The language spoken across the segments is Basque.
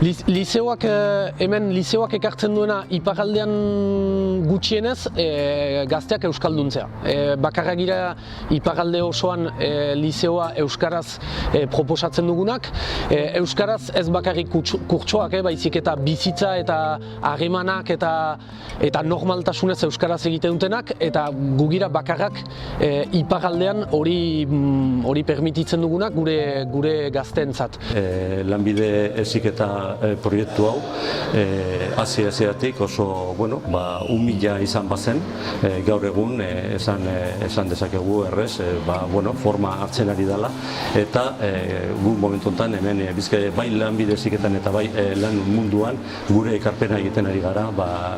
Lizeoak, hemen lizeoak ekartzen duena iparraldean gutxienez gazteak euskalduntzea. Bakarra gira iparralde osoan lizeoa euskaraz proposatzen dugunak. Euskaraz ez bakarrik kurtsoak, baizik eta bizitza eta harremanak eta normaltasunez euskaraz egiten dutenak, eta gugira bakarrak iparraldean hori permititzen dugunak gure gazteentzat. Lanbide heziketa proiektu hau hasieratik oso umila izan bazen, gaur egun esan dezakegu errez forma hartzen ari dela, eta gu momentu honetan hemen Bizkaia bai lanbide heziketan eta bai lan munduan gure ekarpena egiten ari gara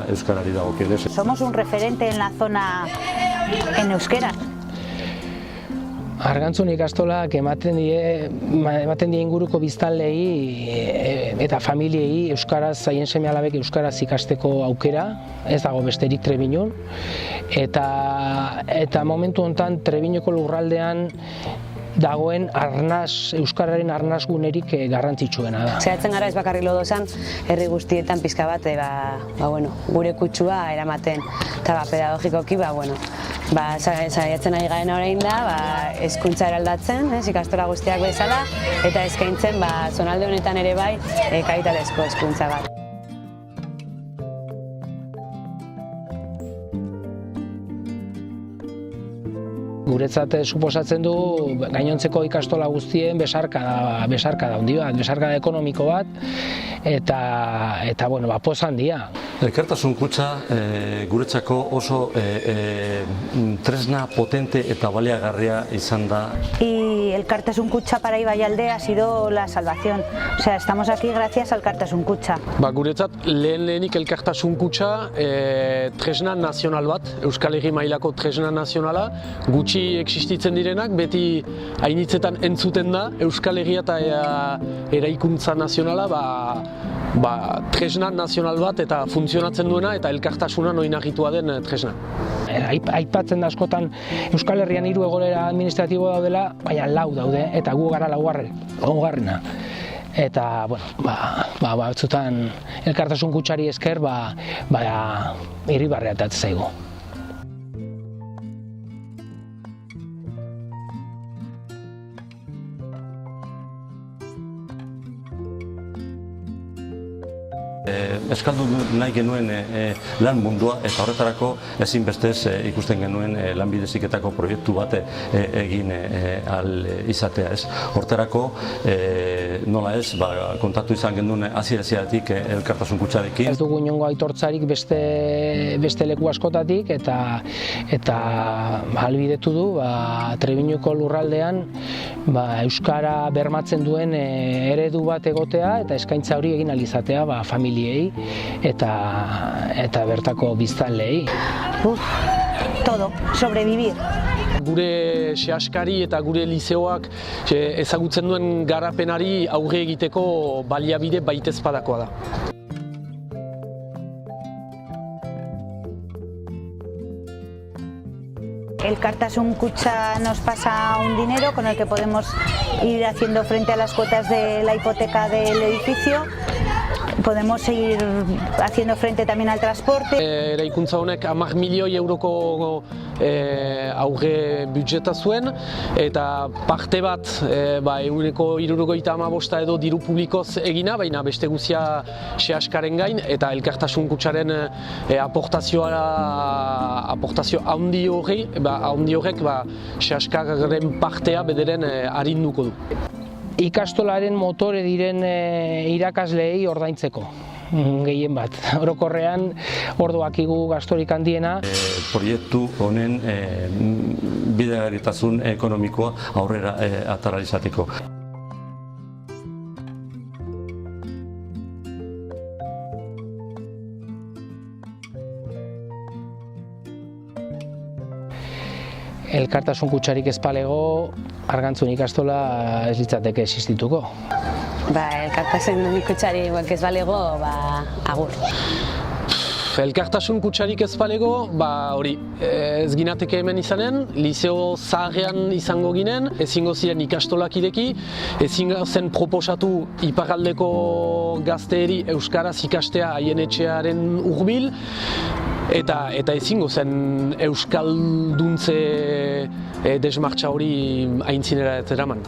euskarari dagokionez. Somos un referente en la zona en euskera. Argantzun ikastolak ematen die inguruko biztanleei eta familiei euskaraz, haien seme-alabek euskaraz ikasteko aukera, ez dago besterik Trebiñon, eta momentu honetan Trebiñoko lurraldean dagoen euskararen arnasgunerik garrantzitsuena da. Saiatzen gara ez bakarrik Lodosan, herri guztietan pizka bat gure kutsua eramaten, eta pedagogikoki saiatzen ari garen orain da hezkuntza eraldatzen, ikastola guztiak bezala, eta eskaintzen zonalde honetan ere bai kalitatezko hezkuntza bat. Guretzat suposatzen du gainontzeko ikastola guztien besarkada handi bat, besarkada ekonomiko bat, eta poz handia. Elkartasun kutxa guretzako oso tresna potente eta baliagarria izan da. Y Elkartasun kutxa para Ibaialde ha sido la salvación. O sea, estamos aquí gracias al Elkartasun kutxa. Guretzat lehenik Elkartasun kutxa tresna nazional bat, Euskal Herri mailako tresna nazionala, gutxi existitzen direnak, beti hainitzetan entzuten da Euskal Herria eta eraikuntza nazionala tresna nazional bat eta funtzionatzen duena eta elkartasuna oinarritua den tresna. Aipatzen da askotan Euskal Herrian 3 egoera administratibo daudela, baina 4 daude, eta gu gara laugarrena. Eta, batzutan Elkartasun kutxari esker, irribarrea atatzen zaigu. Eskaldu nahi genuen lan mundua, eta horretarako ezinbestez ikusten genuen lanbide heziketako proiektu bat egin ahal izatea. Horretarako nola ez, kontatu izan genuen hasieratik Elkartasun kutxarekin. Ez dugu inongo aitortzarik beste leku askotatik, eta ahalbidetu du Trebiñoko lurraldean euskara bermatzen duen eredu bat egotea eta eskaintza hori egin ahal izatea familiei eta bertako biztanleei. Todo, sobrevivir. Gure sehaskari eta gure lizeoak ezagutzen duen garapenari aurre egiteko baliabide baitezpadakoa da. Elkartasun kutxa nos pasa un dinero con el que podemos ir haciendo frente a las cuotas de la hipoteca del edificio. Podemos seguir haciendo frente también al transporte. Eraikuntza honek 10 milioi euroko aurre budjeta zuen, eta parte bat ehuneko 75 edo diru publikoz egina, baina beste guztia sehaskaren gain, eta Elkartasun kutxaren aportazio handi horrek sehaskaren partea bederen arinduko du. Ikastolaren motore diren irakasleei ordaintzeko, gehien bat. Orokorrean, orduakigu gastorik handiena. Proiektu honen bidegarritasun ekonomikoa aurrera atera izateko. Elkartasun kutxarik ez balego, Argantzun ikastola ez litzateke existituko. Elkartasun kutxarik ez balego, agur. elkartasun kutsarik ez balego, hori, ez ginateke hemen izanen, liceo zaharrean izango ginen, ezingo ziren ikastolak ireki, ezingo zen proposatu iparraldeko gazteeri euskaraz ikastea haien etxearen hurbil, eta ezingo zen euskalduntze desmartxa hori aintzinera ez eraman.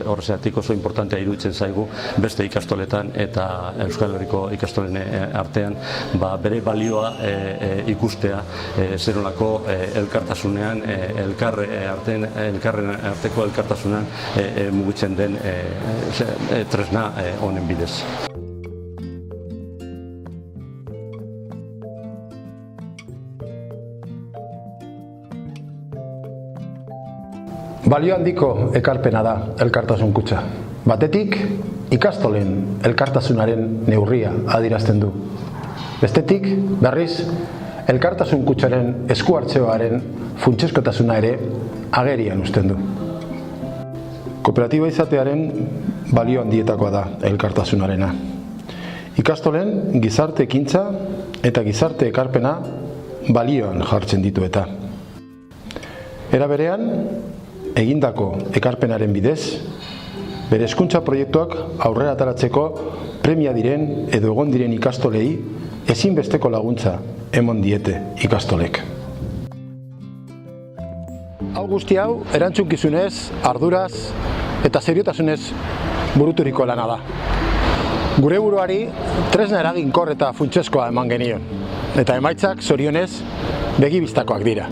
Horrezatik oso importantea iruditzen zaigu beste ikastoletan eta Euskal Herriko ikastolen artean bere balioa ikustea zer-nolako elkartasunean, elkarren arteko elkartasunean mugitzen den tresna honen bidez. Balio handiko ekarpena da elkartasun kutxa. Batetik, ikastolen elkartasunaren neurria adierazten du. Bestetik, berriz, elkartasun kutxaren esku hartzeoaren funtsezkotasuna ere agerian uzten du. Kooperatiba izatearen balio handietakoa da elkartasunarena. Ikastolen gizarte ekintza eta gizarte ekarpena balioan jartzen ditu eta. Era berean, egindako ekarpenaren bidez, bere hezkuntza proiektuak aurrera ateratzeko premia diren edo egon diren ikastolei ezinbesteko laguntza emon diete ikastolek. Hau guzti hau erantzukizunez, arduraz eta seriotasunez buruturiko lana da. Gure buruari tresna eraginkor eta funtsezkoa eman genion, eta emaitzak zorionez begi bistakoak dira.